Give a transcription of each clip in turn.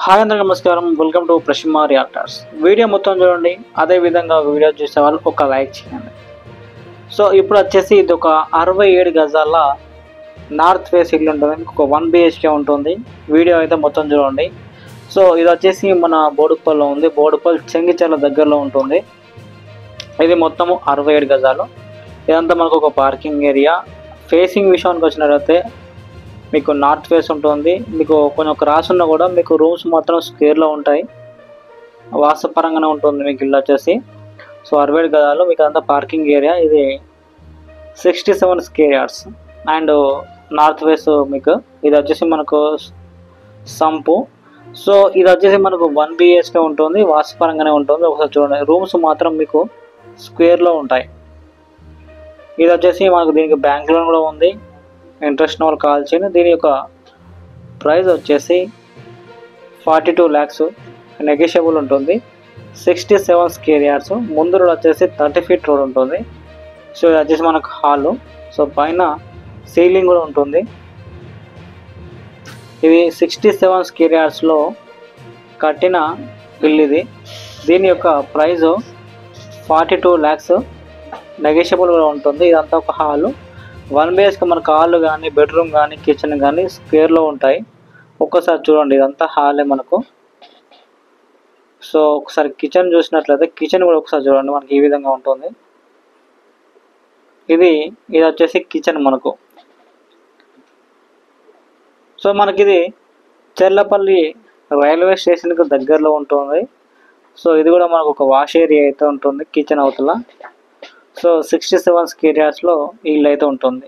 Hi అందరికీ నమస్కారం. Welcome to Prasima reactors. Video మొత్తం చూడండి, అదేవిధంగా వీడియో చూసే వాళ్ళు ఒక లైక్ చేయండి. సో ఇప్పుడు వచ్చేసి ఇది ఒక 67 గజాల నార్త్ ఫేస్ ఇల్లు ఉంటుంది. ఒక 1 BHK ఉంటుంది. వీడియో అయితే మొత్తం చూడండి. సో ఇది వచ్చేసి మన బోడుప్పల్లో ఉంది. బోడుప్పల్ చెంగిచెర్ల దగ్గరలో ఉంటుంది. ఇది మొత్తము 67 గజాలు. ఇదంతా మనకు ఒక పార్కింగ్ ఏరియా. ఫేసింగ్ విషయానికి వచ్చినట్లయితే మీకు నార్త్ ఫేస్ ఉంటుంది. మీకు కొంచెం క్రాస్ ఉన్నా కూడా మీకు రూమ్స్ మాత్రం స్క్వేర్లో ఉంటాయి. వాస్తుపరంగానే ఉంటుంది మీకు ఇల్లు వచ్చేసి. సో 67 గదాలు మీకు అంతా పార్కింగ్ ఏరియా. ఇది 67 square yards and north face మీకు ఇది వచ్చేసి మనకు సంపు. సో ఇది వచ్చేసి మనకు 1 BHK ఉంటుంది. వాస్తుపరంగానే ఉంటుంది. ఒకసారి చూడండి, రూమ్స్ మాత్రం మీకు స్క్వేర్లో ఉంటాయి. ఇది వచ్చేసి మనకు దీనికి బ్యాంక్ లోన్ కూడా ఉంది. ఇంట్రెస్ట్ వాళ్ళు కాల్ చేయండి. దీని యొక్క ప్రైస్ వచ్చేసి 42 lakhs, నెగోషియబుల్ ఉంటుంది. 67 స్క్వేర్ యార్డ్స్. ముందు రోడ్ వచ్చేసి 30 feet రోడ్ ఉంటుంది. సో ఇది వచ్చేసి మనకు హాల్. సో పైన సీలింగ్ కూడా ఉంటుంది. ఇది 67 స్క్వేర్ యార్డ్స్లో కట్టిన ఇల్లు ఇది. దీని యొక్క ప్రైస్ 42 lakhs, నెగోషియబుల్ కూడా ఉంటుంది. ఇదంతా ఒక హాల్. 1 BHK మనకు హాల్ కానీ బెడ్రూమ్ కానీ కిచెన్ కానీ స్క్వేర్లో ఉంటాయి. ఒక్కసారి చూడండి, ఇదంతా హాలే మనకు. సో ఒకసారి కిచెన్ చూసినట్లయితే కిచెన్ కూడా ఒకసారి చూడండి, మనకి ఈ విధంగా ఉంటుంది. ఇది వచ్చేసి కిచెన్ మనకు. సో మనకి ఇది చెర్లపల్లి రైల్వే స్టేషన్కి దగ్గరలో ఉంటుంది. సో ఇది కూడా మనకు ఒక వాష్ ఏరియా అయితే ఉంటుంది కిచెన్ అవతల. సో 67 స్క్వేర్ యార్డ్స్లో ఈ ఇల్లు అయితే ఉంటుంది.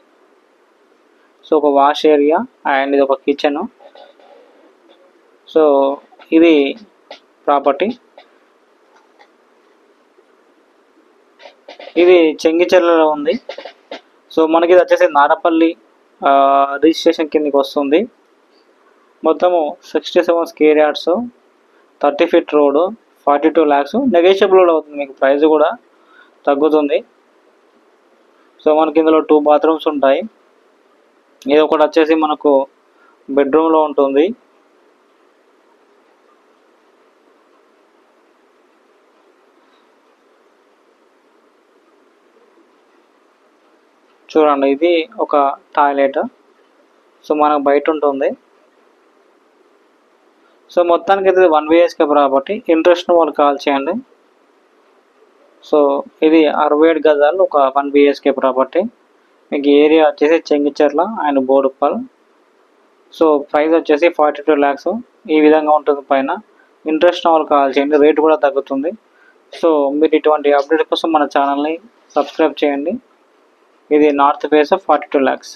సో ఒక వాష్ ఏరియా అండ్ ఇది ఒక కిచెన్. సో ఇది ప్రాపర్టీ. ఇది చెంగిచెర్లలో ఉంది. సో మనకి ఇది వచ్చేసి నారపల్లి రిజిస్ట్రేషన్ కిందకి వస్తుంది. మొత్తము 67 square yards, 30 feet road, 42 lakhs. Negotiable కూడా అవుతుంది, మీకు ప్రైస్ కూడా తగ్గుతుంది. సో మనకి ఇందులో 2 bathrooms ఉంటాయి. ఇది ఒకటి వచ్చేసి మనకు బెడ్రూమ్లో ఉంటుంది. చూడండి, ఇది ఒక టాయిలెట్. సో మనకు బయట ఉంటుంది. సో మొత్తానికి అయితే 1 BHK ప్రాపర్టీ. ఇంట్రెస్ట్ వాళ్ళు కాల్ చేయండి. సో ఇది 67 గజాలు, ఒక 1 BHK ప్రాపర్టీ. మీకు ఏరియా వచ్చేసి Chengicherla and Boduppal. So price వచ్చేసి 42 lakhs. ఈ విధంగా ఉంటుంది పైన. ఇంట్రెస్ట్ వాళ్ళు కాల్ చేయండి, రేట్ కూడా తగ్గుతుంది. సో మీరు ఇటువంటి అప్డేట్ కోసం మన ఛానల్ని సబ్స్క్రైబ్ చేయండి. ఇది నార్త్ ఫేస్ 42 lakhs.